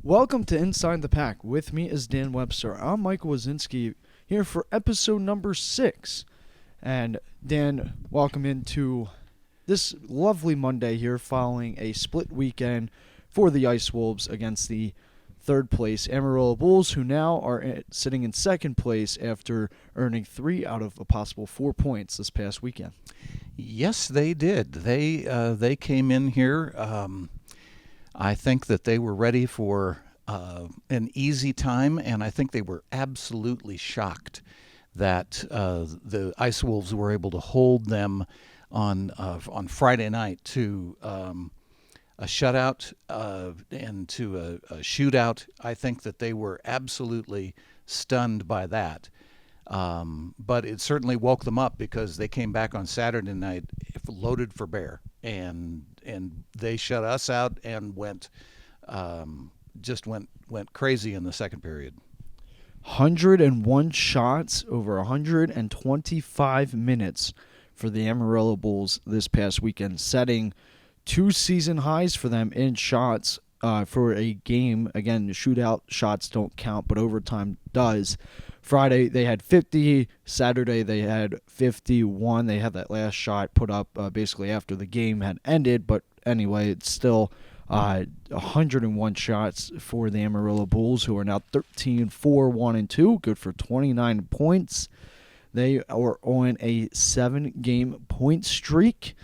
Welcome to Inside the Pack. With me is Dan Webster. I'm Michael Wazinski here for episode number 6. And Dan, welcome into this lovely Monday here following a split weekend for the Ice Wolves against the third place Amarillo Bulls, who now are sitting in second place after earning 3 out of a possible 4 points this past weekend. Yes, they did. They came in here. I think that they were ready for an easy time, and I think they were absolutely shocked that the Ice Wolves were able to hold them on Friday night to a shutout and to a shootout. I think that they were absolutely stunned by that. But it certainly woke them up because they came back on Saturday night loaded for bear, and they shut us out and went crazy in the second period. 101 shots over 125 minutes for the Amarillo Bulls this past weekend, setting 2 season highs for them in shots for a game. Again, the shootout shots don't count, but overtime does. Friday, they had 50. Saturday, they had 51. They had that last shot put up basically after the game had ended. But anyway, it's still 101 shots for the Amarillo Bulls, who are now 13-4-1-2, good for 29 points. They are on a 7-game point streak.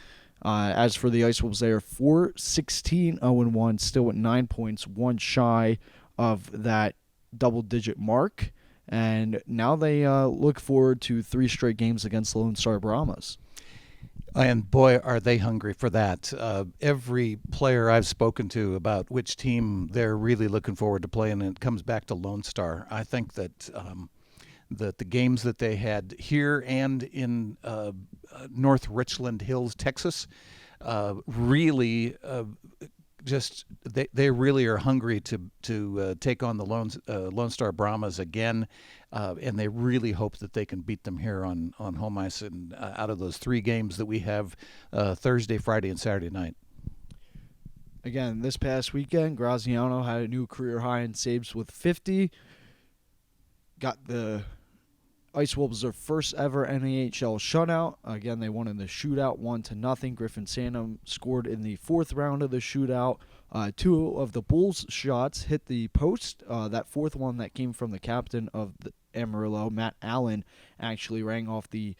As for the Ice Wolves, they are 4-16-0-1, still at 9 points, one shy of that double-digit mark. And now they look forward to 3 straight games against the Lone Star Brahmas. And boy, are they hungry for that. Every player I've spoken to about which team they're really looking forward to playing, and it comes back to Lone Star. I think that that the games that they had here and in North Richland Hills, Texas, really just they really are hungry to take on the Lone Star Brahmas again, and they really hope that they can beat them here on home ice and out of those 3 games that we have Thursday, Friday, and Saturday night. Again, this past weekend, Graziano had a new career high in saves with 50. Got the Ice Wolves their first ever NAHL shutout. Again, they won in the shootout 1-0. Griffin Sanum scored in the 4th round of the shootout. 2 of the Bulls' shots hit the post. That 4th one that came from the captain of the Amarillo, Matt Allen, actually rang off the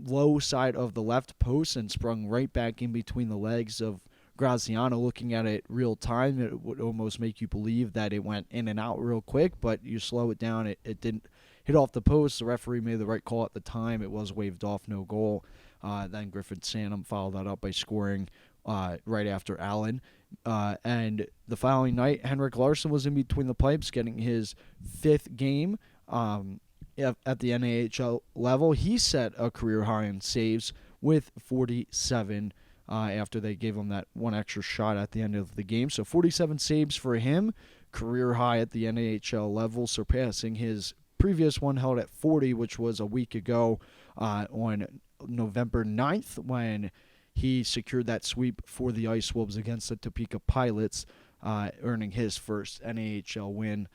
low side of the left post and sprung right back in between the legs of Graziano. Looking at it real time, it would almost make you believe that it went in and out real quick, but you slow it down, it didn't hit off the post. The referee made the right call at the time. It was waved off, no goal. Then Griffin Sanum followed that up by scoring right after Allen. And the following night, Henrik Larsson was in between the pipes, getting his 5th game at the NAHL level. He set a career high in saves with 47 after they gave him that one extra shot at the end of the game. So 47 saves for him, career high at the NAHL level, surpassing his previous one held at 40, which was a week ago on November 9th when he secured that sweep for the Ice Wolves against the Topeka Pilots, earning his first NAHL win.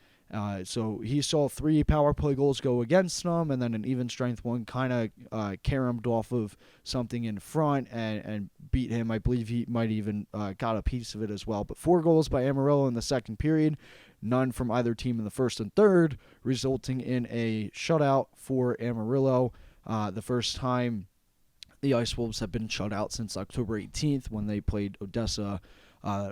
So he saw 3 power play goals go against them, and then an even strength one kind of caromed off of something in front and beat him. I believe he might even got a piece of it as well. But 4 goals by Amarillo in the second period, none from either team in the first and third, resulting in a shutout for Amarillo. The first time the Ice Wolves have been shut out since October 18th when they played Odessa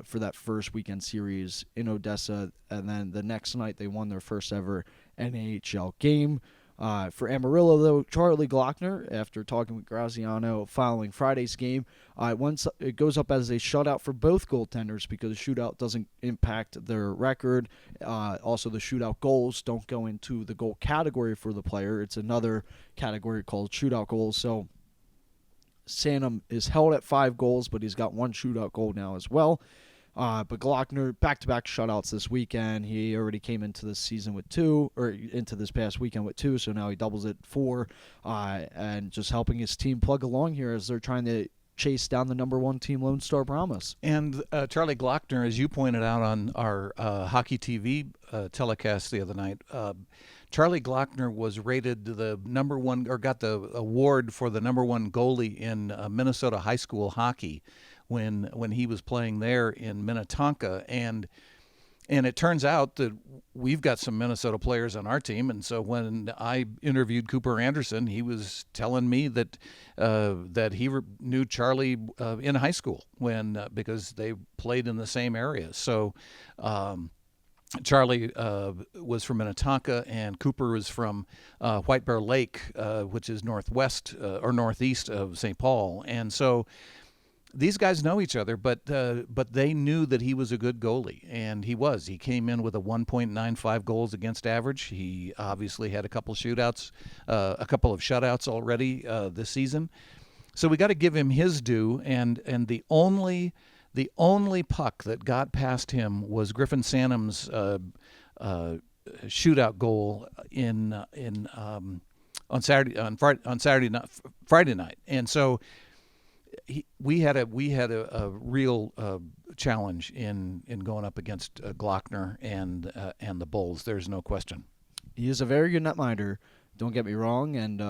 for that first weekend series in Odessa. And then the next night they won their first ever NAHL game. For Amarillo, though, Charlie Glockner, after talking with Graziano following Friday's game, it goes up as a shutout for both goaltenders because the shootout doesn't impact their record. Also, the shootout goals don't go into the goal category for the player. It's another category called shootout goals. So Sanum is held at 5 goals, but he's got 1 shootout goal now as well. But Glockner, back-to-back shutouts this weekend. He already came into this season with 2, or into this past weekend with 2, so now he doubles it 4, and just helping his team plug along here as they're trying to chase down the number 1 team, Lone Star Promise. And Charlie Glockner, as you pointed out on our Hockey TV telecast the other night, Charlie Glockner was rated the number 1, or got the award for the number 1 goalie in Minnesota high school hockey when he was playing there in Minnetonka. And it turns out that we've got some Minnesota players on our team, and so when I interviewed Cooper Anderson, he was telling me that he knew Charlie in high school because they played in the same area. So Charlie was from Minnetonka, and Cooper was from White Bear Lake, which is northwest or northeast of St. Paul, and so these guys know each other, but they knew that he was a good goalie, and he was. He came in with a 1.95 goals against average. He obviously had a couple of shutouts already this season. So we got to give him his due, and the only puck that got past him was Griffin Sanum's shootout goal on Friday night, and so. We had a real challenge in going up against Glockner and the Bulls. There's no question. He is a very good netminder. Don't get me wrong, and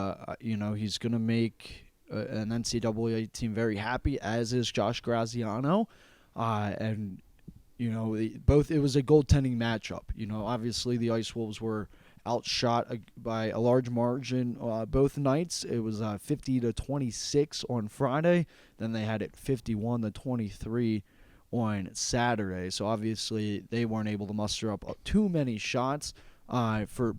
he's going to make an NCAA team very happy, as is Josh Graziano, and both. It was a goaltending matchup. Obviously the Ice Wolves were outshot by a large margin both nights. It was 50-26 on Friday. Then they had it 51-23 on Saturday. So obviously they weren't able to muster up too many shots for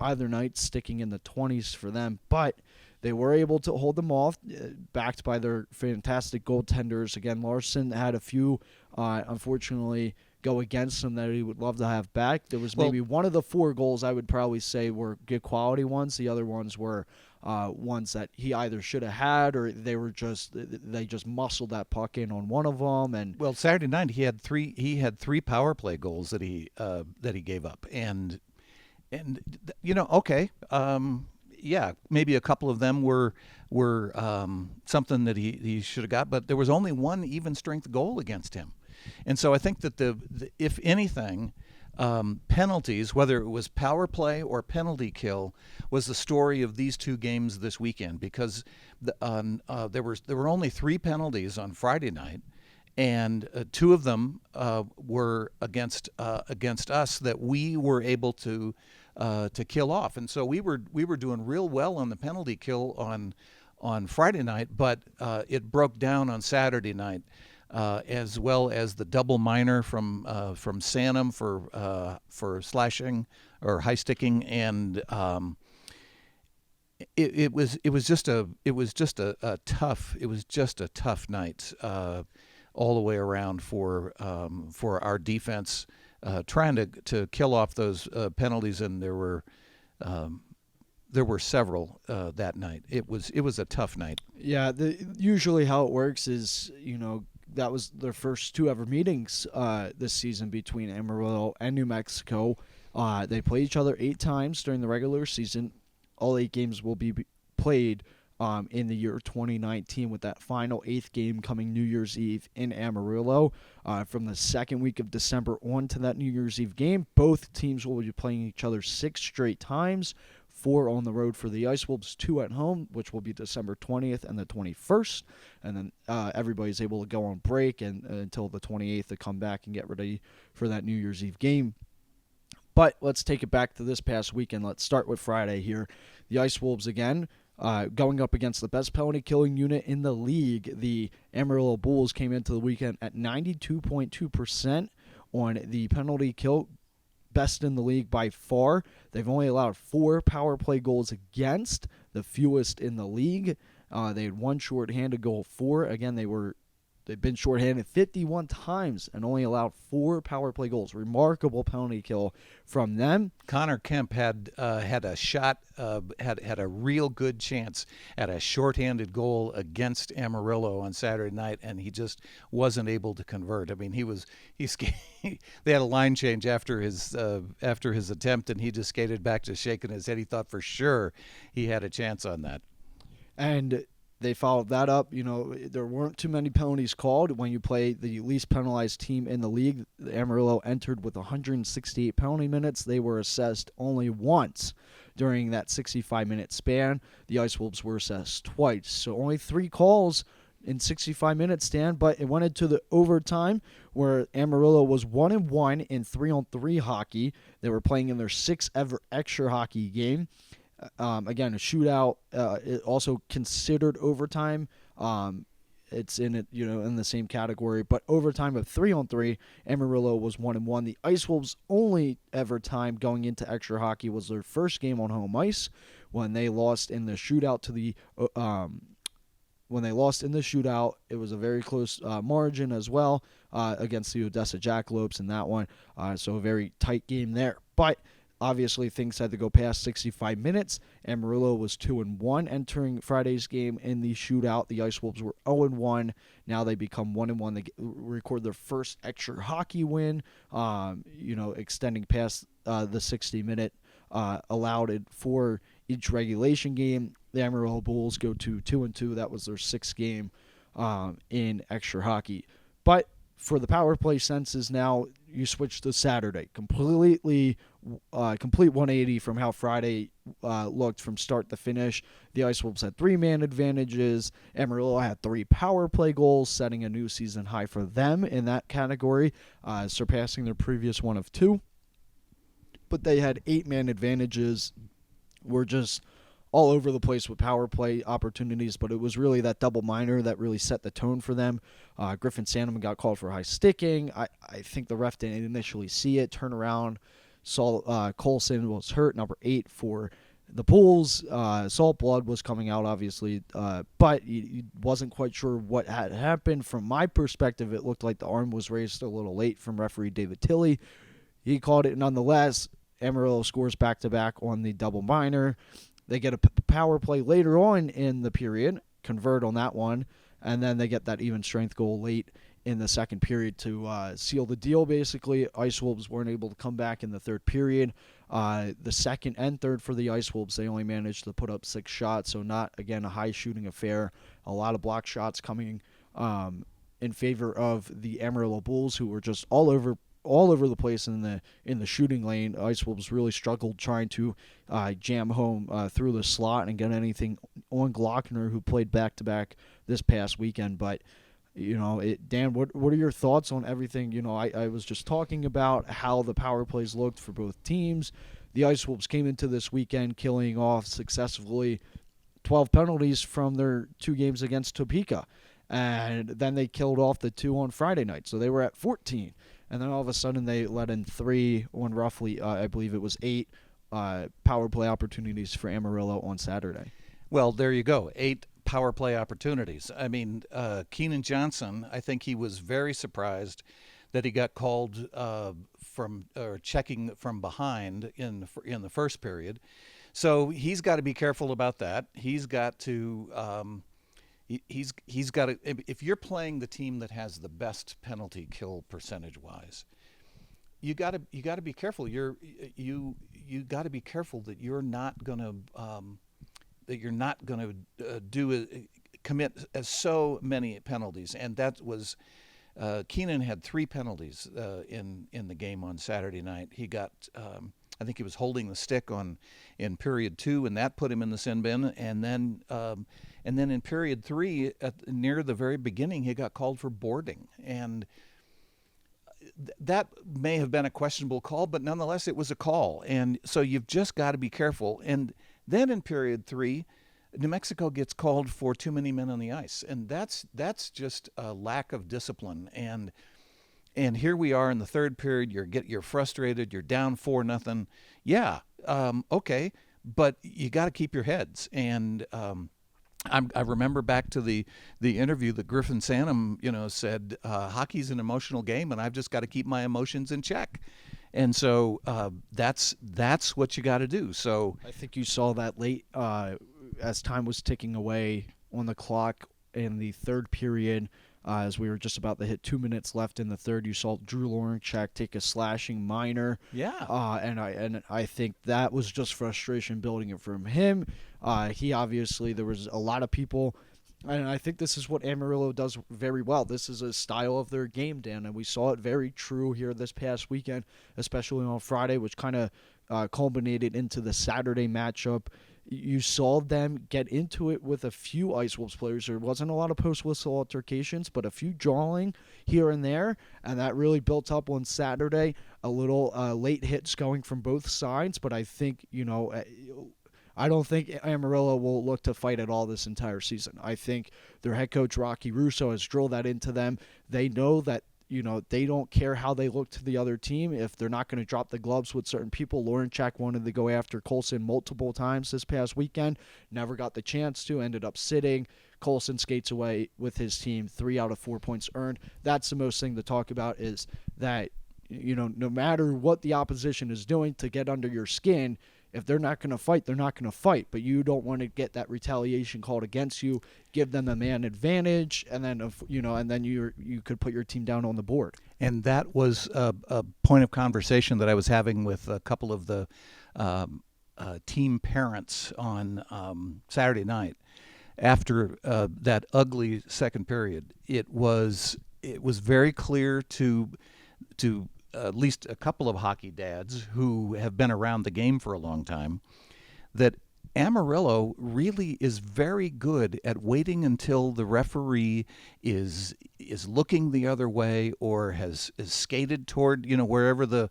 either night, sticking in the 20s for them. But they were able to hold them off, backed by their fantastic goaltenders. Again, Larson had a few, unfortunately, go against him that he would love to have back. There was maybe one of the 4 goals I would probably say were good quality ones. The other ones were ones that he either should have had, or they just muscled that puck in on one of them. And Saturday night he had 3 power play goals that he gave up, and okay. Yeah, maybe a couple of them were something that he should have got, but there was only one even strength goal against him. And so I think that if anything, penalties, whether it was power play or penalty kill, was the story of these 2 games this weekend, because there were only 3 penalties on Friday night, and 2 of them were against us that we were able to kill off. And so we were doing real well on the penalty kill on Friday night, but it broke down on Saturday night. As well as the double minor from Sanum for slashing or high sticking, and it was just a tough night all the way around for our defense, trying to kill off those penalties, and there were several that night. It was a tough night. Yeah, usually how it works is that was their first 2 ever meetings this season between Amarillo and New Mexico. They play each other 8 times during the regular season. All 8 games will be played in the year 2019, with that final 8th game coming New Year's Eve in Amarillo. From the second week of December on to that New Year's Eve game, both teams will be playing each other 6 straight times. 4 on the road for the Ice Wolves, 2 at home, which will be December 20th and the 21st. And then everybody's able to go on break until the 28th to come back and get ready for that New Year's Eve game. But let's take it back to this past weekend. Let's start with Friday here. The Ice Wolves again going up against the best penalty killing unit in the league. The Amarillo Bulls came into the weekend at 92.2% on the penalty kill, best in the league by far. They've only allowed 4 power play goals against, the fewest in the league. They had 1 shorthanded goal for. Again, they've been shorthanded 51 times and only allowed 4 power play goals. Remarkable penalty kill from them. Connor Kemp had a shot, had a real good chance at a shorthanded goal against Amarillo on Saturday night, and he just wasn't able to convert. I mean, they had a line change after his attempt, and he just skated back to shaking his head. He thought for sure he had a chance on that. And They followed that up. There weren't too many penalties called. When you play the least penalized team in the league, Amarillo entered with 168 penalty minutes. They were assessed only once during that 65-minute span. The Ice Wolves were assessed twice. So only 3 calls in 65 minutes, Stan, but it went into the overtime where Amarillo was 1-1 in 3-on-3 hockey. They were playing in their 6th ever extra hockey game. Again, a shootout, it also considered overtime. It's in it, in the same category. But overtime of 3-on-3, Amarillo was 1-1. The Ice Wolves' only ever time going into extra hockey was their first game on home ice when they lost in the shootout to the. When they lost in the shootout, it was a very close margin as well against the Odessa Jackalopes in that one. So a very tight game there. But obviously, things had to go past 65 minutes. Amarillo was 2-1 entering Friday's game in the shootout. The Ice Wolves were 0-1. Now they become 1-1. They record their first extra hockey win, extending past the 60-minute allowed for each regulation game. The Amarillo Bulls go to 2-2. That was their 6th game in extra hockey. But for the power play senses now, you switch to Saturday. Complete 180 from how Friday looked from start to finish. The Ice Wolves had 3-man advantages. Amarillo had 3 power play goals, setting a new season high for them in that category, surpassing their previous one of 2. But they had 8-man advantages. Were just all over the place with power play opportunities, but it was really that double minor that really set the tone for them. Griffin Sandeman got called for high sticking. I think the ref didn't initially see it. Turn around, saw Colson was hurt, number 8 for the Bulls. Salt blood was coming out, obviously, but he wasn't quite sure what had happened. From my perspective, it looked like the arm was raised a little late from referee David Tilley. He called it nonetheless. Amarillo scores back-to-back on the double minor. They get a power play later on in the period, convert on that one, and then they get that even strength goal late in the second period to seal the deal, basically. Ice Wolves weren't able to come back in the third period. The second and third for the Ice Wolves, they only managed to put up 6 shots, so not, again, a high-shooting affair. A lot of block shots coming in favor of the Amarillo Bulls, who were just all over the place in the shooting lane. Ice Wolves really struggled trying to jam home through the slot and get anything on Glockner, who played back-to-back this past weekend. But, Dan, what are your thoughts on everything? I was just talking about how the power plays looked for both teams. The Ice Wolves came into this weekend killing off successfully 12 penalties from their 2 games against Topeka. And then they killed off the 2 on Friday night. So they were at 14. And then all of a sudden they let in 3 on roughly, I believe it was 8 power play opportunities for Amarillo on Saturday. Well, there you go. 8 power play opportunities. I mean, Keenan Johnson, I think he was very surprised that he got called checking from behind in the first period. So he's got to be careful about that. He's got to. He's got to. If you're playing the team that has the best penalty kill percentage wise, you got to be careful. You got to be careful that you're not gonna commit so many penalties. And that was Keenan had 3 penalties in the game on Saturday night. He got. I think he was holding the stick in period 2, and that put him in the sin bin. And then in period 3, near the very beginning, he got called for boarding. And that may have been a questionable call, but nonetheless, it was a call. And so you've just got to be careful. And then in period 3, New Mexico gets called for too many men on the ice. And that's just a lack of discipline. And here we are in the third period. You're frustrated. You're down 4-0. Yeah, okay, but you got to keep your heads. And I remember back to the interview that Griffin Sandeman, said, hockey's an emotional game, and I've just got to keep my emotions in check. And so that's what you got to do. So I think you saw that late as time was ticking away on the clock in the third period. As we were just about to hit 2 minutes left in the third, you saw Drew Lawrenchak take a slashing minor. Yeah. And I think that was just frustration building it from him. He obviously, there was a lot of people And I think this is what Amarillo does very well. This is a style of their game, Dan, and we saw it very true here this past weekend, especially on Friday, which kind of culminated into the Saturday matchup. You saw them get into it with a few Ice Wolves players. There wasn't a lot of post whistle altercations, but a few jawing here and there, and that really built up on Saturday. A little late hits going from both sides, but I think I don't think Amarillo will look to fight at all this entire season. I think their head coach, Rocky Russo, has drilled that into them. They know that, they don't care how they look to the other team. If they're not going to drop the gloves with certain people, Lawrenchak wanted to go after Colson multiple times this past weekend. Never got the chance to, ended up sitting. Colson skates away with his team, 3 out of 4 points earned. That's the most thing to talk about is that, no matter what the opposition is doing to get under your skin, if they're not going to fight, they're not going to fight. But you don't want to get that retaliation called against you. Give them a man advantage, and then you could put your team down on the board. And that was a point of conversation that I was having with a couple of the team parents on Saturday night after that ugly second period. It was very clear to at least a couple of hockey dads who have been around the game for a long time that Amarillo really is very good at waiting until the referee is looking the other way or has skated toward wherever the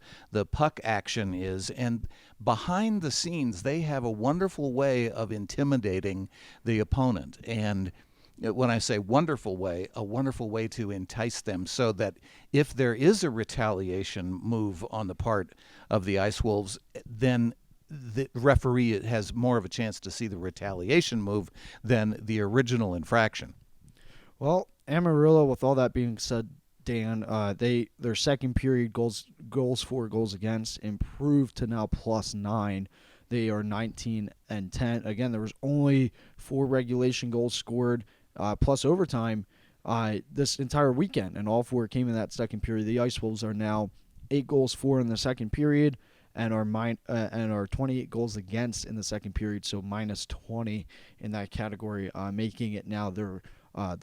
puck action is, and behind the scenes they have a wonderful way of intimidating the opponent. And when I say wonderful way, a wonderful way to entice them so that if there is a retaliation move on the part of the Ice Wolves, then the referee has more of a chance to see the retaliation move than the original infraction. Well, Amarillo, with all that being said, Dan, their second period goals for, goals against improved to now +9. They are 19-10. Again, there was only 4 regulation goals scored plus overtime this entire weekend, and all 4 came in that second period. The Ice Wolves are now 8 goals for in the second period, and are 28 goals against in the second period, so -20 in that category, making it now the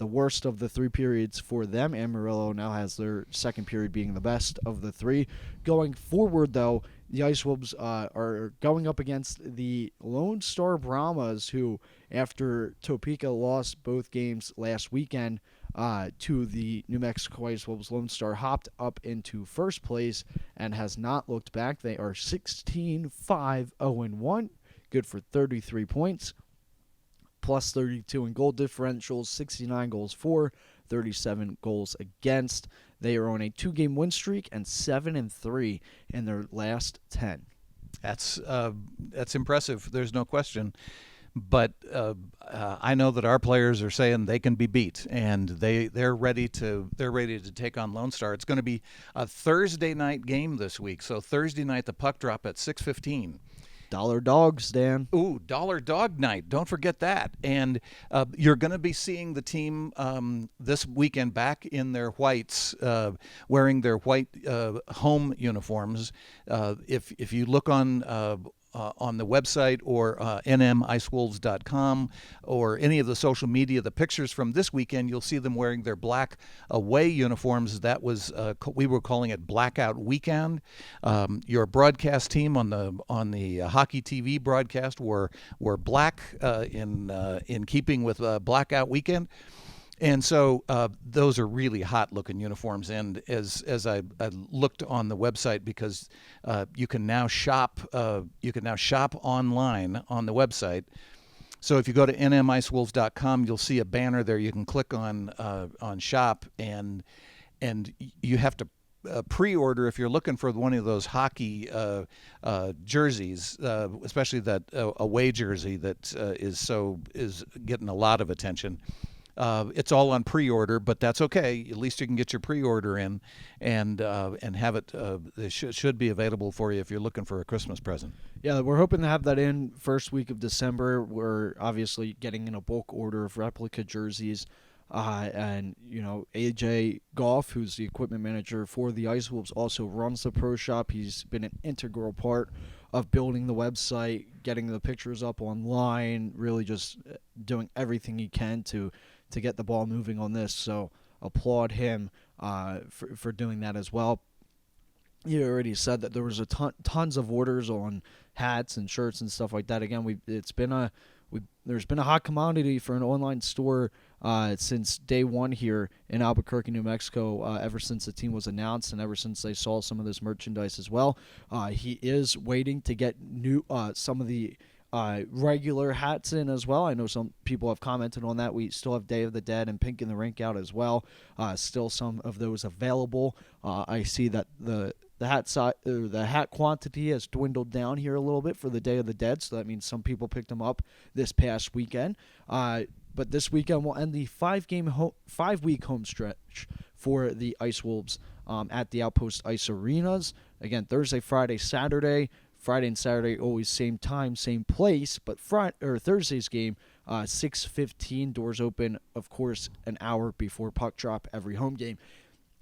worst of the 3 periods for them. Amarillo now has their second period being the best of the 3. Going forward, though, the Ice Wolves are going up against the Lone Star Brahmas, who, after Topeka lost both games last weekend to the New Mexico Ice Wolves, Lone Star hopped up into first place and has not looked back. They are 16-5-0-1, good for 33 points. +32 in goal differentials, 69 goals for, 37 goals against. They are on a 2-game win streak and 7-3 in their last 10. That's impressive. There's no question. But I know that our players are saying they can be beat, and they're ready to take on Lone Star. It's going to be a Thursday night game this week. So Thursday night, the puck drop at 6:15. Dollar Dogs, Dan. Ooh, Dollar Dog Night. Don't forget that. And you're going to be seeing the team this weekend back in their whites, wearing their white home uniforms. If you look on the website or nmicewolves.com or any of the social media, the pictures from this weekend, you'll see them wearing their black away uniforms. That was we were calling it Blackout Weekend. Your broadcast team on the hockey TV broadcast were black in keeping with Blackout Weekend. And so those are really hot-looking uniforms. And as I looked on the website, because you can now shop online on the website. So if you go to nmicewolves.com, you'll see a banner there. You can click on shop, and you have to pre-order if you're looking for one of those hockey jerseys, especially that away jersey that is getting a lot of attention. It's all on pre-order, but that's okay. At least you can get your pre-order in and have it. It should be available for you if you're looking for a Christmas present. Yeah, we're hoping to have that in first week of December. We're obviously getting in a bulk order of replica jerseys. And AJ Goff, who's the equipment manager for the Ice Wolves, also runs the pro shop. He's been an integral part of building the website, getting the pictures up online, really just doing everything he can to to get the ball moving on this. So applaud him for doing that as well. You already said that there was tons of orders on hats and shirts and stuff like that. Again, there's been a hot commodity for an online store since day one here in Albuquerque, New Mexico. Ever since the team was announced and ever since they saw some of this merchandise as well. He is waiting to get some of the regular hats in as well. I know some people have commented on that. We still have Day of the Dead and Pink in the Rink out as well. Still some of those available. I see that the hat quantity has dwindled down here a little bit for the Day of the Dead, so that means some people picked them up this past weekend. But this weekend will end the 5-week home stretch for the Ice Wolves at the Outpost Ice Arenas. Again, Thursday, Friday, Saturday. Friday and Saturday always same time, same place. But Thursday's game, 6:15. Doors open, of course, an hour before puck drop every home game.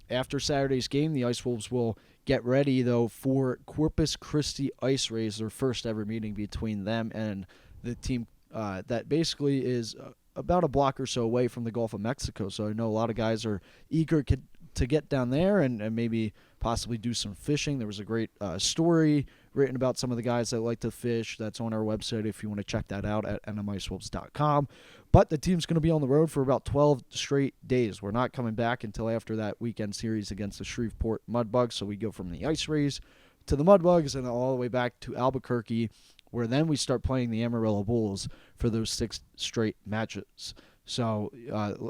After Saturday's game, the Ice Wolves will get ready, though, for Corpus Christi Ice Rays, their first ever meeting between them and the team that basically is about a block or so away from the Gulf of Mexico. So I know a lot of guys are eager to get down there and maybe possibly do some fishing. There was a great story written about some of the guys that like to fish. That's on our website if you want to check that out at nmicewolves.com. But the team's going to be on the road for about 12 straight days. We're not coming back until after that weekend series against the Shreveport Mudbugs. So we go from the Ice Rays to the Mudbugs and all the way back to Albuquerque, where then we start playing the Amarillo Bulls for those 6 straight matches. So,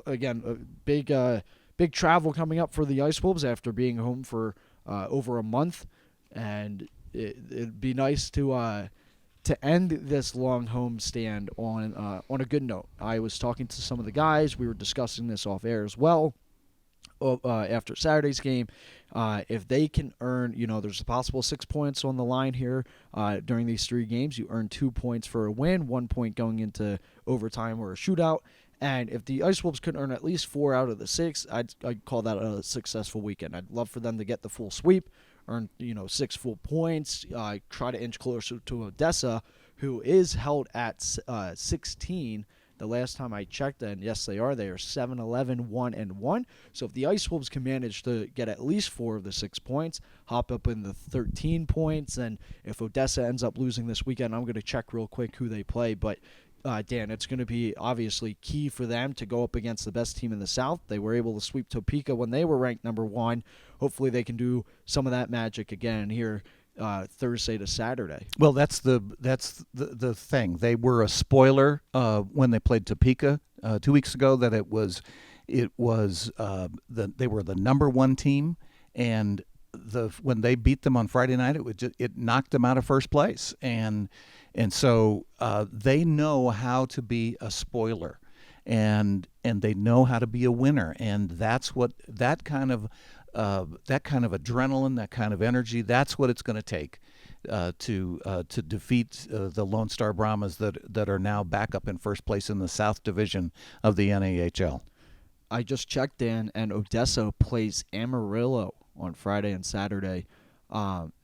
again, a big travel coming up for the Ice Wolves after being home for over a month. And it'd be nice to end this long home stand on a good note. I was talking to some of the guys. We were discussing this off air as well. After Saturday's game, if they can earn, there's a possible 6 points on the line here during these 3 games. You earn 2 points for a win, 1 point going into overtime or a shootout. And if the Ice Wolves could earn at least 4 out of the 6, I'd call that a successful weekend. I'd love for them to get the full sweep, earn 6 full points, try to inch closer to Odessa, who is held at 16. The last time I checked, and yes, they are. They are 7-11, 1-1. So if the Ice Wolves can manage to get at least 4 of the 6 points, hop up in the 13 points, and if Odessa ends up losing this weekend, I'm going to check real quick who they play. But Dan, it's going to be obviously key for them to go up against the best team in the South. They were able to sweep Topeka when they were ranked number 1. Hopefully they can do some of that magic again here Thursday to Saturday. Well, that's the thing. They were a spoiler when they played Topeka 2 weeks ago. That they were the number 1 team, and when they beat them on Friday night, it knocked them out of first place, and so they know how to be a spoiler, and they know how to be a winner, and that's what that kind of adrenaline, that kind of energy, that's what it's going to take to defeat the Lone Star Brahmas that are now back up in first place in the South Division of the NAHL. I just checked, Dan, and Odessa plays Amarillo on Friday and Saturday.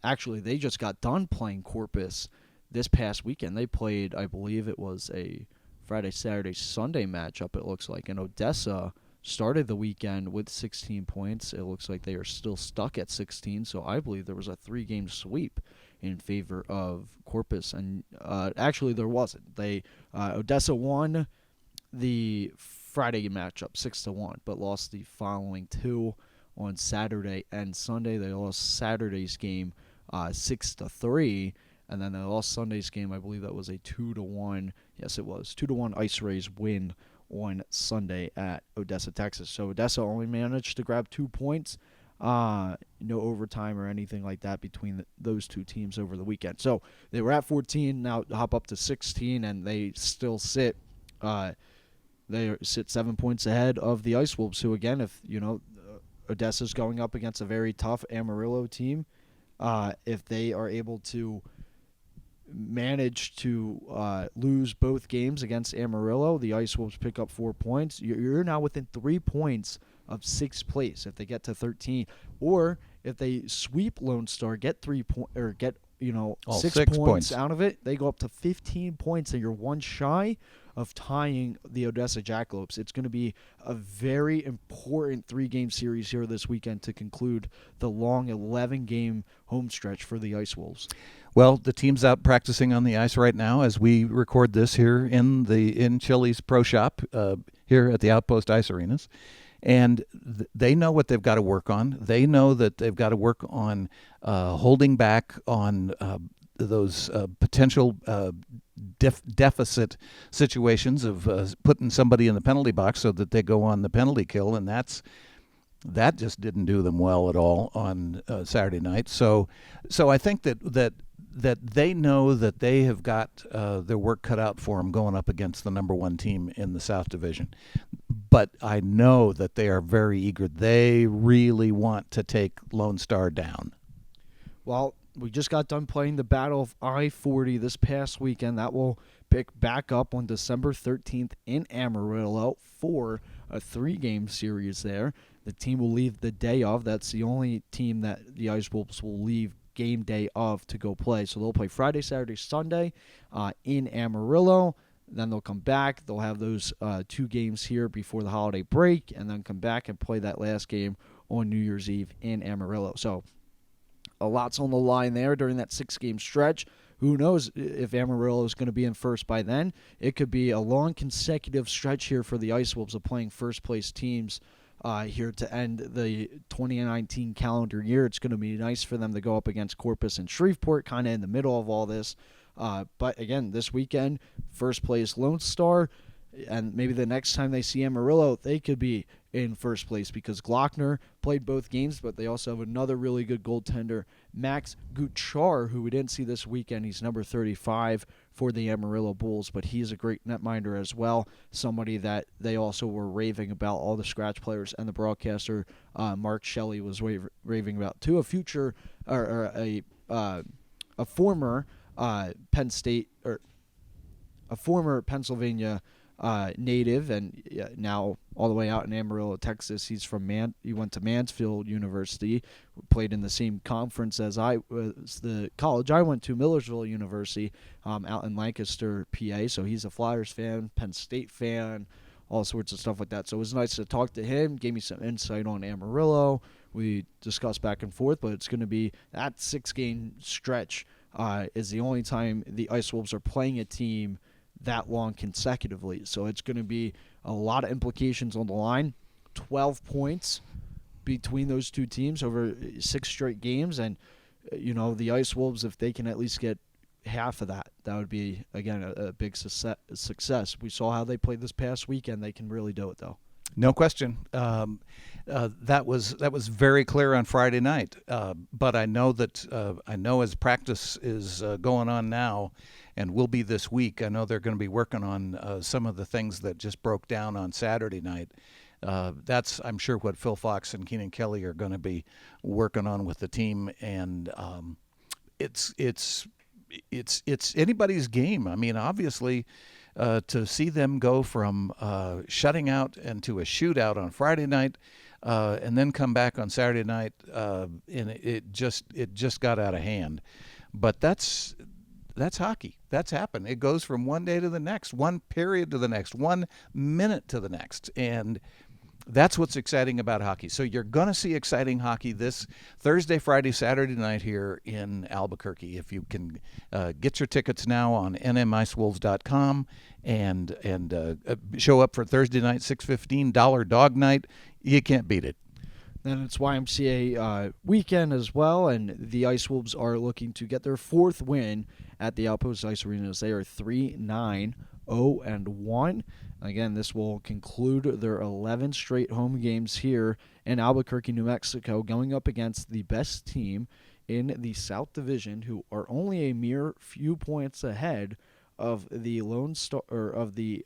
Actually, they just got done playing Corpus this past weekend. They played, I believe it was a Friday, Saturday, Sunday matchup, it looks like, and Odessa started the weekend with 16 points. It looks like they are still stuck at 16, so I believe there was a 3-game sweep in favor of Corpus. And actually, there wasn't. Odessa won the Friday matchup 6-1, but lost the following 2 on Saturday and Sunday. They lost Saturday's game 6-3, and then they lost Sunday's game. I believe that was a 2-1. Yes, it was 2-1 Ice Rays win on Sunday at Odessa, Texas. So Odessa only managed to grab 2 points. No overtime or anything like that between those 2 teams over the weekend. So they were at 14, now hop up to 16, and they still sit 7 points ahead of the Ice Wolves, who, again, if Odessa's going up against a very tough Amarillo team, if they are able to manage to lose both games against Amarillo, the Ice Wolves pick up 4 points. You're now within 3 points of 6th place if they get to 13, or if they sweep Lone Star, get 3 points or get 6 points out of it, they go up to 15 points, and you're 1 shy of tying the Odessa Jackalopes. It's going to be a very important 3-game series here this weekend to conclude the long 11-game home stretch for the Ice Wolves. Well, the team's out practicing on the ice right now as we record this here in Chili's Pro Shop here at the Outpost Ice Arenas. And they know what they've got to work on. They know that they've got to work on holding back on those potential deficit situations of putting somebody in the penalty box so that they go on the penalty kill, and that just didn't do them well at all on Saturday night. So I think that they know that they have got their work cut out for them going up against the number one team in the South Division. But I know that they are very eager. They really want to take Lone Star down. Well, we just got done playing the Battle of I-40 this past weekend. That will pick back up on December 13th in Amarillo for a 3-game series there. The team will leave the day of. That's the only team that the Ice Wolves will leave game day of to go play. So they'll play Friday, Saturday, Sunday in Amarillo. Then they'll come back. They'll have those 2 games here before the holiday break, and then come back and play that last game on New Year's Eve in Amarillo. So a lot's on the line there during that 6-game stretch. Who knows if Amarillo is going to be in first by then? It could be a long consecutive stretch here for the Ice Wolves of playing first-place teams here to end the 2019 calendar year. It's going to be nice for them to go up against Corpus and Shreveport, kind of in the middle of all this. But again, this weekend, first place Lone Star, and maybe the next time they see Amarillo, they could be in first place because Glockner played both games, but they also have another really good goaltender, Max Guchar, who we didn't see this weekend. He's number 35 for the Amarillo Bulls, but he's a great netminder as well, somebody that they also were raving about, all the scratch players, and the broadcaster, Mark Shelley, was raving about too. A former Penn State, or a former Pennsylvania native, and now all the way out in Amarillo, Texas. He's from he went to Mansfield University, played in the same conference as the college I went to, Millersville University, out in Lancaster, PA. So he's a Flyers fan, Penn State fan, all sorts of stuff like that. So it was nice to talk to him, gave me some insight on Amarillo. We discussed back and forth, but it's going to be that 6-game stretch is the only time the Ice Wolves are playing a team that long consecutively. So it's going to be a lot of implications on the line. 12 points between those two teams over 6 straight games. And, the Ice Wolves, if they can at least get half of that, that would be, again, a big success. We saw how they played this past weekend. They can really do it, though. No question. That was very clear on Friday night. But I know as practice is going on now, and will be this week, I know they're going to be working on some of the things that just broke down on Saturday night. That's, I'm sure, what Phil Fox and Keenan Kelly are going to be working on with the team, and it's anybody's game. I mean, obviously, to see them go from shutting out and to a shootout on Friday night, and then come back on Saturday night, and it just got out of hand. But that's hockey. That's happened. It goes from one day to the next, one period to the next, 1 minute to the next, and that's what's exciting about hockey. So you're going to see exciting hockey this Thursday, Friday, Saturday night here in Albuquerque. If you can get your tickets now on nmicewolves.com and show up for Thursday night, 6:15, Dog Night, you can't beat it. Then it's YMCA weekend as well, and the Ice Wolves are looking to get their 4th win at the Outpost Ice Arenas. They are 3-9-0-1. Again, this will conclude their 11 straight home games here in Albuquerque, New Mexico, going up against the best team in the South Division, who are only a mere few points ahead of the Lone Star, or of the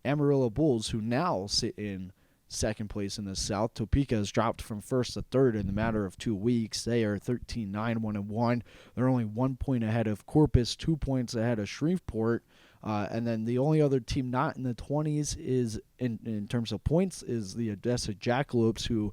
Amarillo Bulls, who now sit in second place in the South. Topeka has dropped from first to third in the matter of 2 weeks. They are 13-9-1-1. They're only 1 point ahead of Corpus, 2 points ahead of Shreveport. And then the only other team not in the 20s is, in terms of points, is the Odessa Jackalopes, who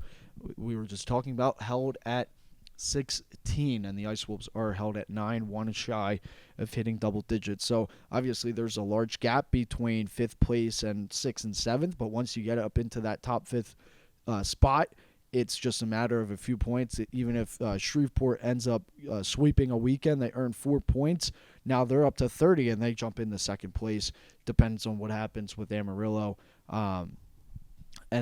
we were just talking about, held at 16, and the Ice Wolves are held at 9, one shy of hitting double digits. So obviously there's a large gap between 5th place and 6th and 7th, but once you get up into that top 5th spot, it's just a matter of a few points. Even if Shreveport ends up sweeping a weekend, they earn 4 points. Now they're up to 30, and they jump into 2nd place. Depends on what happens with Amarillo and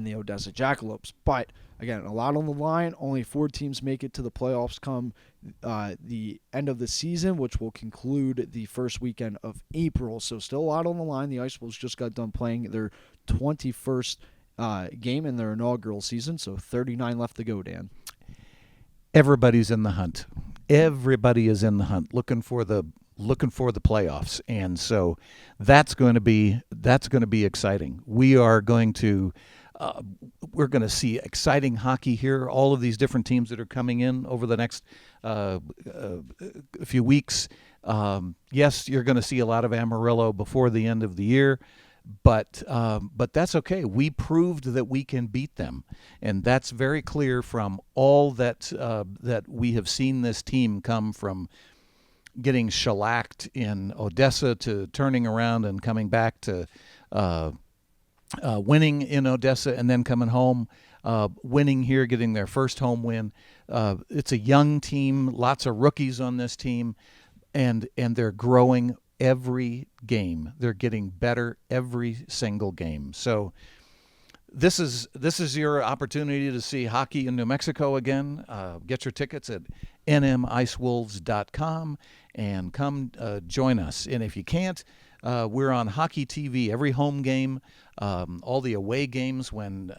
the Odessa Jackalopes. But again, a lot on the line. Only 4 teams make it to the playoffs come the end of the season, which will conclude the first weekend of April. So still a lot on the line. The Ice Wolves just got done playing their 21st game in their inaugural season, so 39 left to go, Dan. Everybody's in the hunt. Everybody is in the hunt, looking for the playoffs, and so that's going to be exciting. We're going to see exciting hockey here. All of these different teams that are coming in over the next few weeks. Yes, you're going to see a lot of Amarillo before the end of the year. But that's okay. We proved that we can beat them, and that's very clear from all that we have seen this team come from getting shellacked in Odessa to turning around and coming back to winning in Odessa and then coming home, winning here, getting their first home win. It's a young team, lots of rookies on this team, and they're growing every game. They're getting better every single game. So this is your opportunity to see hockey in New Mexico again. Get your tickets at nmicewolves.com and come join us. And if you can't, we're on Hockey TV every home game, all the away games when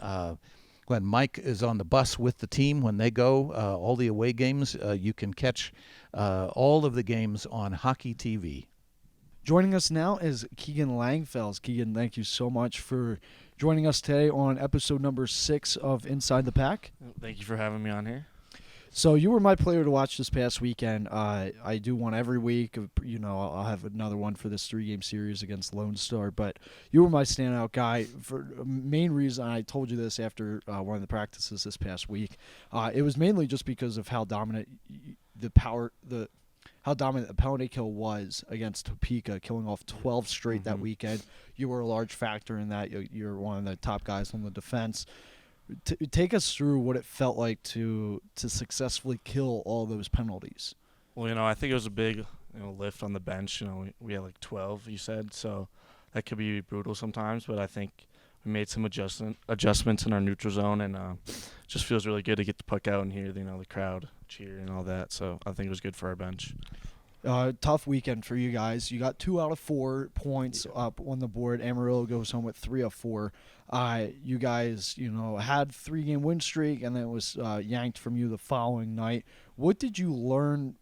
Mike is on the bus with the team, when they go, all the away games, you can catch all of the games on Hockey TV. Joining us now is Keegan Langefels. Keegan, thank you so much for joining us today on episode number 6 of Inside the Pack. Thank you for having me on here. So you were my player to watch this past weekend. I do one every week. I'll have another one for this 3-game series against Lone Star. But you were my standout guy for a main reason. I told you this after one of the practices this past week. It was mainly just because of how dominant the penalty kill was against Topeka, killing off 12 straight that weekend. You were a large factor in that. You're one of the top guys on the defense. Take us through what it felt like to successfully kill all those penalties. Well, I think it was a big lift on the bench. We had like 12, you said, so that could be brutal sometimes. But I think we made some adjustments in our neutral zone, and just feels really good to get the puck out and hear the crowd cheer and all that. So I think it was good for our bench. Tough weekend for you guys. You got 2 out of 4 points up on the board. Amarillo goes home with 3 of 4. You guys, had 3-game win streak, and then it was yanked from you the following night. What did you learn,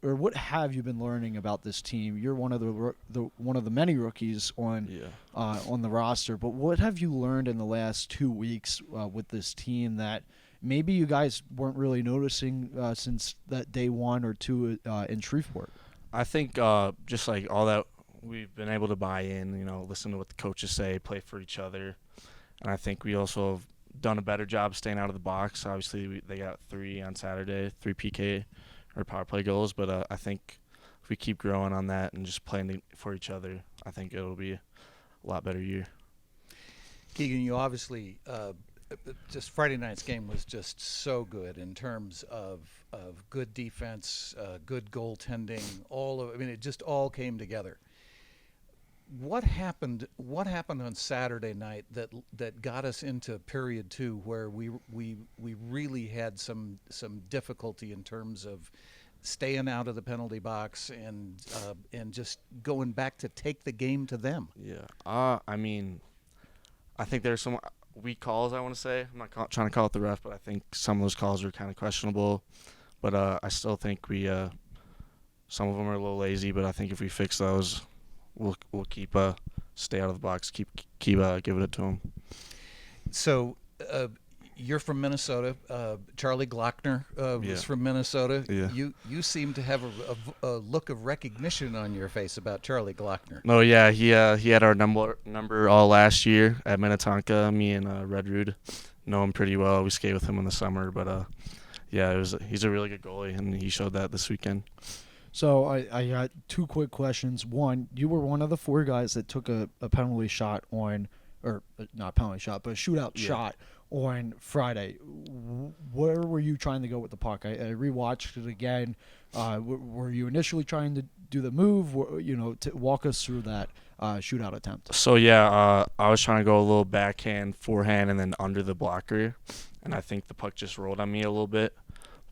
or what have you been learning about this team? You're one of the many rookies on the roster, but what have you learned in the last 2 weeks with this team that maybe you guys weren't really noticing since that day 1 or 2 in Shreveport? I think just like all that we've been able to buy in, listen to what the coaches say, play for each other. And I think we also have done a better job staying out of the box. Obviously, they got 3 on Saturday, 3 PK or power play goals. But I think if we keep growing on that and just playing for each other, I think it'll be a lot better year. Keegan, you obviously just Friday night's game was just so good in terms of good defense, good goaltending. It just all came together. What happened on Saturday night that got us into period 2, where we really had some difficulty in terms of staying out of the penalty box and just going back to take the game to them? Yeah. I think there's some weak calls, I want to say. I'm not trying to call it the ref, but I think some of those calls are kind of questionable. But I still think some of them are a little lazy, but I think if we fix those, we'll keep stay out of the box, keep giving it to them. So you're from Minnesota. Charlie Glockner was from Minnesota. Yeah. You seem to have a look of recognition on your face about Charlie Glockner. No, yeah, he had our number all last year at Minnetonka. Me and Red Rude know him pretty well. We skate with him in the summer, but yeah, he's a really good goalie, and he showed that this weekend. So I got two quick questions. One, you were one of the four guys that took a penalty shot on, or not penalty shot, but a shootout Yeah. shot on Friday. Where were you trying to go with the puck? I rewatched it again. Were you initially trying to do the move? To walk us through that shootout attempt. So yeah, I was trying to go a little backhand, forehand, and then under the blocker, and I think the puck just rolled on me a little bit.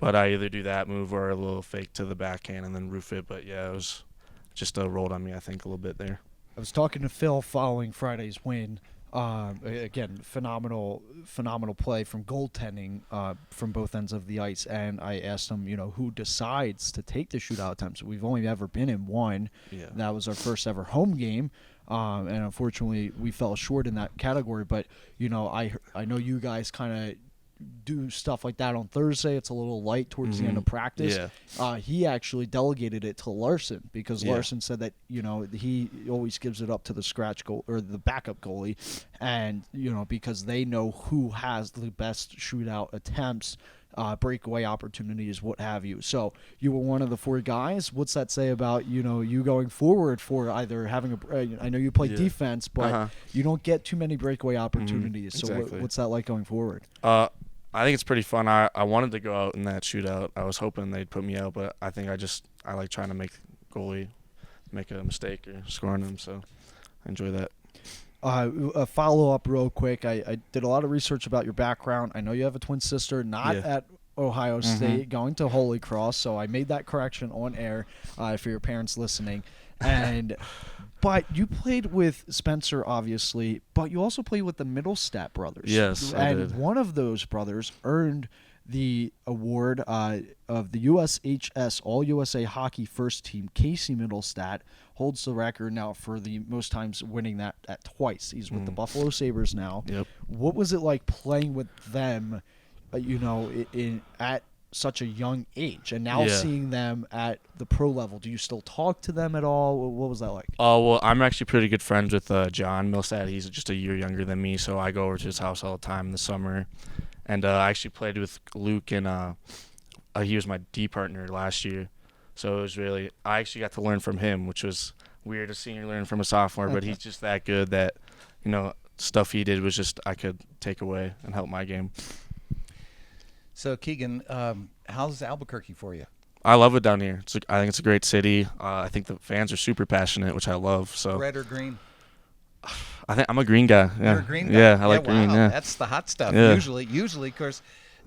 But I either do that move or a little fake to the backhand and then roof it. But yeah, it was just rolled on me, I think, a little bit there. I was talking to Phil following Friday's win. Again, phenomenal play from goaltending from both ends of the ice. And I asked him, who decides to take the shootout attempts. We've only ever been in one. Yeah. That was our first ever home game. And unfortunately, we fell short in that category. But, I know you guys kind of do stuff like that on Thursday. It's a little light towards the end of practice. Yeah. He actually delegated it to Larson because Yeah. Larson said that he always gives it up to the scratch goal or the backup goalie, and because they know who has the best shootout attempts, breakaway opportunities, what have you. So you were one of the four guys. What's that say about you going forward for either having I know you play Yeah. defense, but you don't get too many breakaway opportunities. So Exactly. what's that like going forward? I think it's pretty fun. I wanted to go out in that shootout. I was hoping they'd put me out, but I think I like trying to make goalie make a mistake or scoring them, so I enjoy that. A follow-up real quick. I did a lot of research about your background. I know you have a twin sister, not Yeah. at Ohio State, going to Holy Cross, so I made that correction on air for your parents listening. But you played with Spencer, obviously, but you also played with the Middlestat brothers. Yes, I and did. one of those brothers earned the award of the USHS All-USA Hockey First Team. Casey Middlestat holds the record now for the most times winning that at twice. He's with the Buffalo Sabres now. Yep. What was it like playing with them, at such a young age, and now Yeah. seeing them at the pro level? Do you still talk to them at all? What was that like? Oh, well, I'm actually pretty good friends with John Millsat. He's just a year younger than me, so I go over to his house all the time in the summer. And I actually played with Luke, and he was my D partner last year. So it was I actually got to learn from him, which was weird, a senior learning from a sophomore, but he's just that good that, stuff he did was just I could take away and help my game. So, Keegan, how's Albuquerque for you? I love it down here. I think it's a great city. I think the fans are super passionate, which I love. So Red or green? I think I'm a green guy. Yeah. You're a green guy? Yeah, I like green. Wow. Yeah. That's the hot stuff. Yeah. Usually, of course,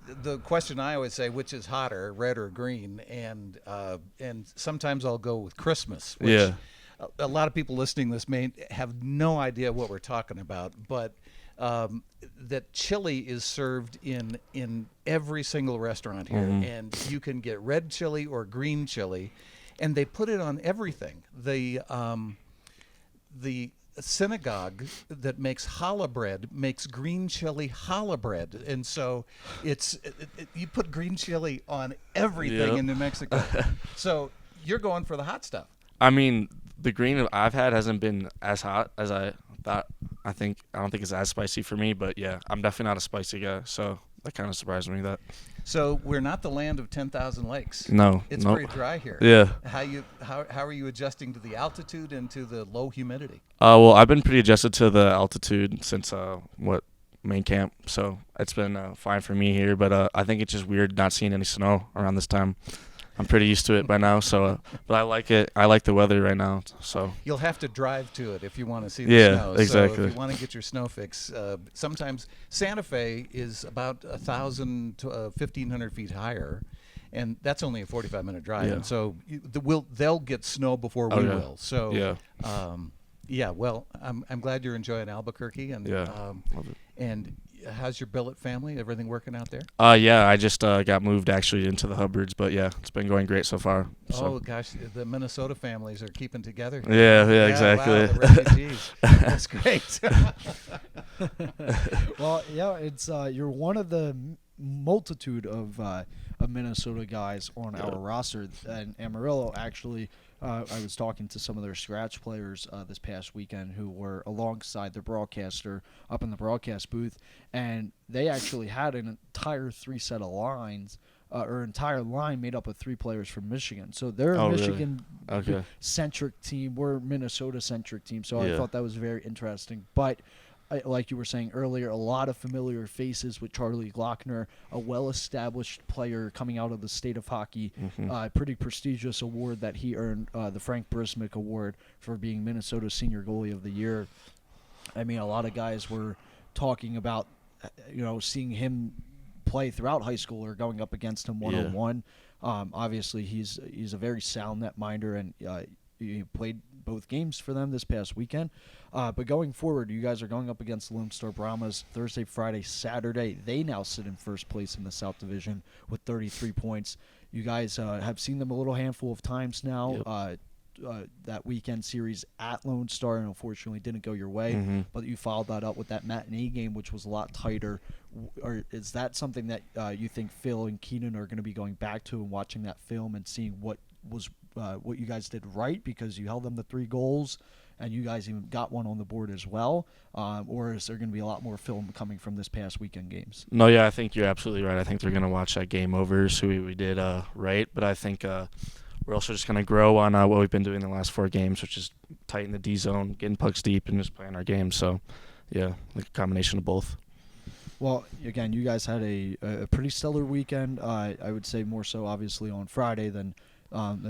the question I always say, which is hotter, red or green? And sometimes I'll go with Christmas. Which Yeah. A lot of people listening to this may have no idea what we're talking about, but that chili is served in every single restaurant here, and you can get red chili or green chili, and they put it on everything. The synagogue that makes challah bread makes green chili challah bread, and so you put green chili on everything Yep. in New Mexico. So you're going for the hot stuff. I mean, the green I've had hasn't been as hot as I thought. I don't think it's as spicy for me, but yeah, I'm definitely not a spicy guy, so that kind of surprised me. That So we're not the land of 10,000 lakes. no, It's nope. pretty dry here. Yeah. How are you adjusting to the altitude and to the low humidity? Well, I've been pretty adjusted to the altitude since main camp, so it's been fine for me here. But I think it's just weird not seeing any snow around this time. I'm pretty used to it by now, so but I like it. I like the weather right now, so You'll have to drive to it if you want to see the Yeah, snow. exactly. So if you want to get your snow fix, sometimes Santa Fe is about 1,000 to 1,500 feet higher, and that's only a 45-minute drive. Yeah. And so they'll get snow before we yeah. will. So Yeah. Well, I'm glad you're enjoying Albuquerque, and Yeah, love it. and how's your billet family? Everything working out there? Yeah, I just got moved actually into the Hubbards, but yeah, it's been going great so far. So. Oh gosh, the Minnesota families are keeping together. Yeah, exactly. Wow, the refugees. That's great. Well, yeah, it's you're one of the multitude of Minnesota guys on our roster, and Amarillo actually. I was talking to some of their scratch players this past weekend who were alongside the broadcaster up in the broadcast booth, and they actually had an entire 3 set of lines our entire line made up of 3 players from Michigan. So they're Oh, a really? Michigan Okay. centric team. We're a Minnesota centric team. So I Yeah. thought that was very interesting. But like you were saying earlier, a lot of familiar faces with Charlie Glockner, a well-established player coming out of the state of hockey. Pretty prestigious award that he earned, the Frank Brismick Award for being Minnesota's Senior Goalie of the Year. I mean, a lot of guys were talking about, seeing him play throughout high school or going up against him one-on-one. Obviously, he's a very sound netminder, and he played both games for them this past weekend. But going forward, you guys are going up against the Lone Star Brahmas Thursday, Friday, Saturday. They now sit in first place in the South Division with 33 points. You guys have seen them a little handful of times now. Yep. That weekend series at Lone Star, and unfortunately didn't go your way, but you followed that up with that matinee game, which was a lot tighter. Or is that something that you think Phil and Keenan are going to be going back to and watching that film and seeing what you guys did right, because you held them to 3 goals and you guys even got one on the board as well? Or is there going to be a lot more film coming from this past weekend games? No, yeah, I think you're absolutely right. I think they're going to watch that game over, so we did right. But I think we're also just going to grow on what we've been doing the last 4 games, which is tighten the D zone, getting pucks deep, and just playing our game. So, yeah, like a combination of both. Well, again, you guys had a pretty stellar weekend. I would say more so, obviously, on Friday than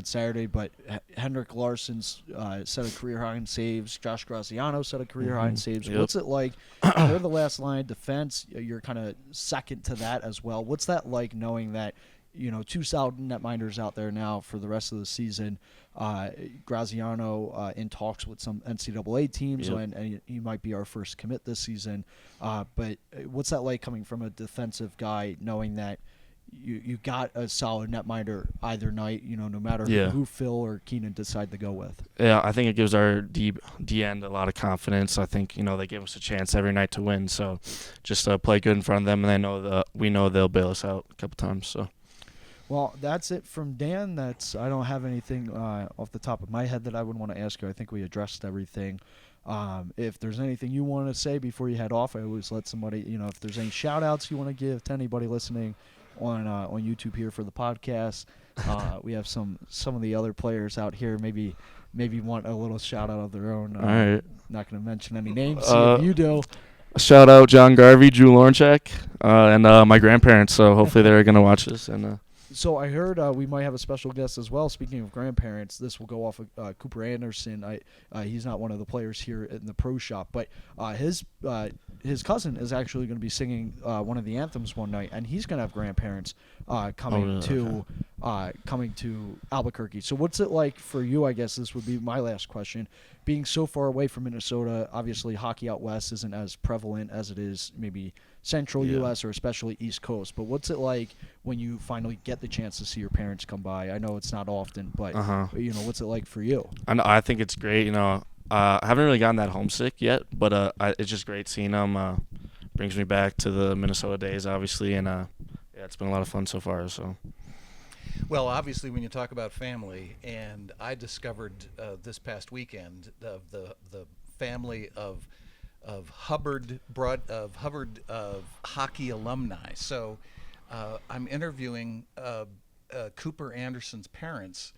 Saturday. But Henrik Larsson's set a career high in saves. Josh Graziano set a career high in saves. Yep. What's it like? They're the last line of defense. You're kind of second to that as well. What's that like, knowing that 2 solid netminders out there now for the rest of the season? Graziano in talks with some NCAA teams, Yep. and he might be our first commit this season. But what's that like coming from a defensive guy, knowing that you got a solid netminder either night, no matter who Phil or Keenan decide to go with? Yeah, I think it gives our D end a lot of confidence. I think they give us a chance every night to win. So just play good in front of them, and we know they'll bail us out a couple times. So. Well, that's it from Dan. I don't have anything off the top of my head that I would want to ask you. I think we addressed everything. If there's anything you want to say before you head off, I always let somebody, if there's any shout-outs you want to give to anybody listening on YouTube here for the podcast. We have some of the other players out here maybe want a little shout-out of their own. All right. Not going to mention any names. See if you do. Shout out John Garvey, Drew Lornchek, and my grandparents. So hopefully they're going to watch this. And So I heard we might have a special guest as well. Speaking of grandparents, this will go off of Cooper Anderson. He's not one of the players here in the pro shop, but his cousin is actually going to be singing one of the anthems one night, and he's going to have grandparents coming to Albuquerque. So what's it like for you? I guess this would be my last question. Being so far away from Minnesota, obviously hockey out west isn't as prevalent as it is maybe Central U.S. or especially East Coast. But what's it like when you finally get the chance to see your parents come by? I know it's not often, but what's it like for you? I think it's great. I haven't really gotten that homesick yet, but it's just great seeing them. Brings me back to the Minnesota days, obviously, and it's been a lot of fun so far. So. Well, obviously, when you talk about family, and I discovered this past weekend the family of Hubbard hockey alumni. So I'm interviewing Cooper Anderson's parents.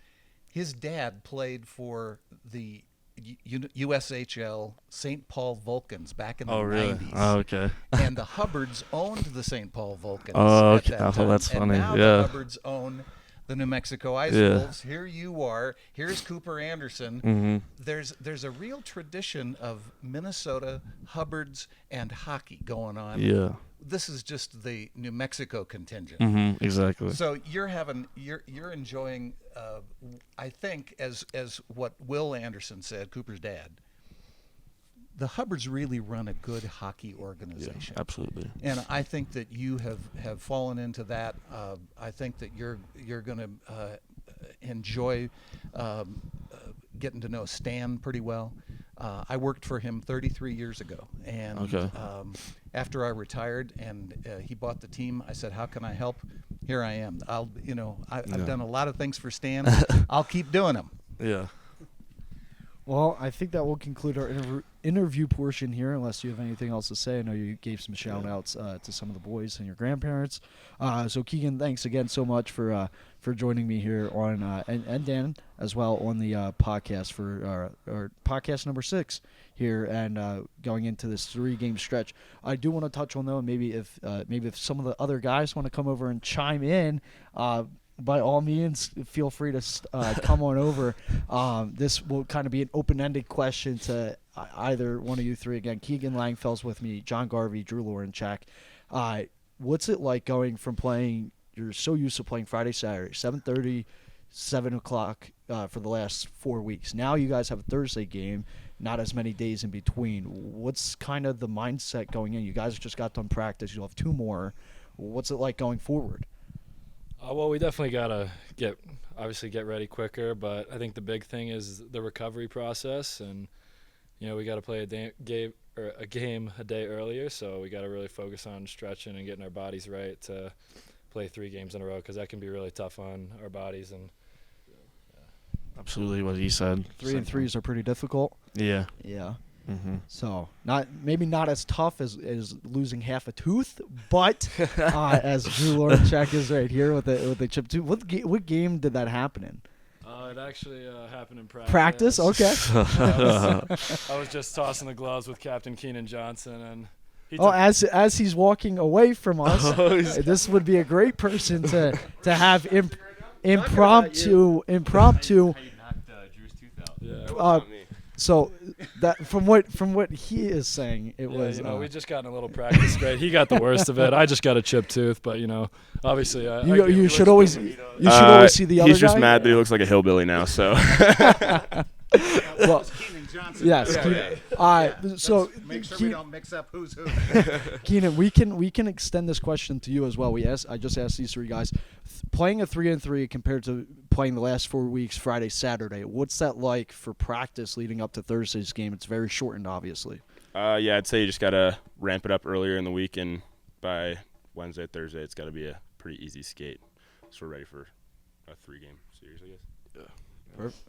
His dad played for the USHL St. Paul Vulcans back in the 90s. Oh, okay. And the Hubbards owned the St. Paul Vulcans. Oh, okay. At that time. That's funny. And now Yeah. the Hubbards own the New Mexico Ice Wolves. Here you are. Here's Cooper Anderson. Mm-hmm. There's a real tradition of Minnesota Hubbards and hockey going on. Yeah. This is just the New Mexico contingent. Mm-hmm. Exactly. So you're enjoying. I think as what Will Anderson said, Cooper's dad. The Hubbards really run a good hockey organization. Yeah, absolutely. And I think that you have fallen into that. I think that you're going to enjoy getting to know Stan pretty well. I worked for him 33 years ago, and after I retired and he bought the team, I said, "How can I help?" Here I am. I've done a lot of things for Stan. I'll keep doing them. Yeah. Well, I think that will conclude our interview portion here, unless you have anything else to say. I know you gave some shout-outs to some of the boys and your grandparents. So, Keegan, thanks again so much for joining me here on, and Dan as well, on the podcast for our podcast number 6 here, and going into this 3-game stretch. I do want to touch on, though, maybe if some of the other guys want to come over and chime in, by all means, feel free to come on over. This will kind of be an open-ended question to either one of you three. Again, Keegan Langefels with me, John Garvey, Drew Lorenchak. What's it like going from playing, you're so used to playing Friday, Saturday, 7:30, 7 o'clock for the last 4 weeks. Now you guys have a Thursday game, not as many days in between. What's kind of the mindset going in? You guys just got done practice. You'll have 2 more. What's it like going forward? Well, we definitely gotta get ready quicker, but I think the big thing is the recovery process, and we got to play a game a day earlier, so we got to really focus on stretching and getting our bodies right to play 3 games in a row, because that can be really tough on our bodies. And Absolutely what he said. 3 and 3s are pretty difficult. Yeah. Yeah. Mm-hmm. So maybe not as tough as losing half a tooth, but as Drew Lorenchak is right here with the chipped tooth. What game did that happen in? It actually happened in Practice? Okay. I was just tossing the gloves with Captain Keenan Johnson, and as he's walking away from us, this would be a great person to have impromptu. How you knocked Drew's tooth out. Yeah. So that from what he is saying, it was. We just got in a little practice grade. He got the worst of it. I just got a chipped tooth, but obviously, you should always see the other guy. He's just mad that he looks like a hillbilly now. So. Well, yes. So make sure we don't mix up who's who. Keenan, we can extend this question to you as well. I just asked these 3 guys, playing a 3 and 3 compared to playing the last 4 weeks, Friday, Saturday. What's that like for practice leading up to Thursday's game? It's very shortened, obviously. Yeah, I'd say you just gotta ramp it up earlier in the week, and by Wednesday, Thursday, it's got to be a pretty easy skate. So we're ready for a 3-game series, I guess.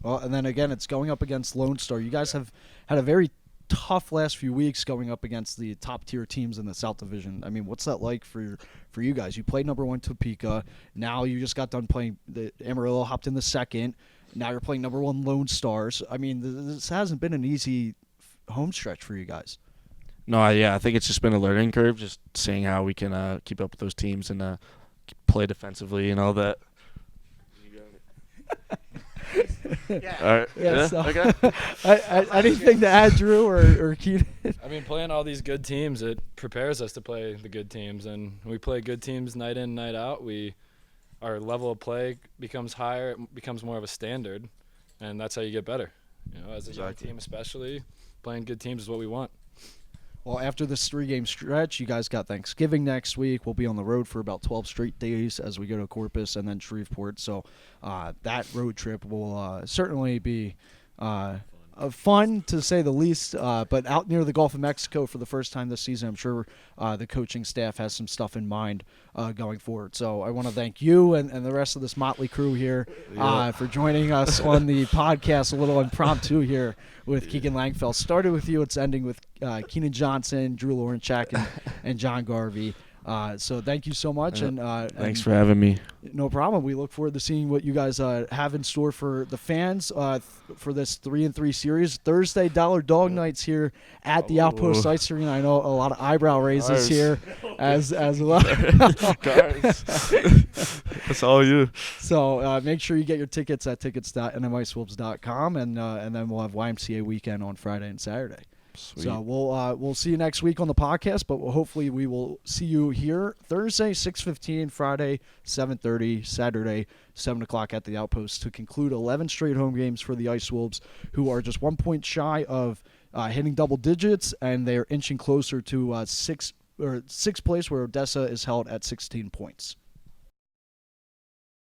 Well, and then again, it's going up against Lone Star. You guys have had a very tough last few weeks going up against the top tier teams in the South Division. I mean, what's that like for you guys? You played number 1 Topeka. Now you just got done playing the Amarillo, hopped in the second. Now you're playing number 1 Lone Stars. I mean, this hasn't been an easy home stretch for you guys. No, I think it's just been a learning curve, just seeing how we can keep up with those teams and play defensively and all that. Yeah. All right. Yeah, so Okay. anything to add, Drew or Keenan? I mean, playing all these good teams, it prepares us to play the good teams, and when we play good teams night in, night out, our level of play becomes higher. It becomes more of a standard, and that's how you get better. As a young team, especially playing good teams is what we want. Well, after this 3-game stretch, you guys got Thanksgiving next week. We'll be on the road for about 12 straight days as we go to Corpus and then Shreveport. So that road trip will certainly be fun, to say the least. But out near the Gulf of Mexico for the first time this season, I'm sure the coaching staff has some stuff in mind going forward. So I want to thank you and the rest of this motley crew here for joining us on the podcast, a little impromptu here with Keegan Langefels. Started with you, it's ending with Keenan Johnson, Drew Lorenchak, and John Garvey. So thank you so much. Thanks for having me. No problem. We look forward to seeing what you guys have in store for the fans for this 3 and 3 series. Thursday, Dollar Dog Nights here at the Outpost Ice Arena. I know a lot of eyebrow raises here as well. That's all you. So make sure you get your tickets at tickets.nmiswolves.com, and then we'll have YMCA weekend on Friday and Saturday. Sweet. So we'll see you next week on the podcast, but hopefully we will see you here Thursday 6:15, Friday 7:30, Saturday 7 o'clock at the Outpost to conclude 11 straight home games for the Ice Wolves, who are just 1 point shy of hitting double digits, and they are inching closer to sixth place, where Odessa is held at 16 points.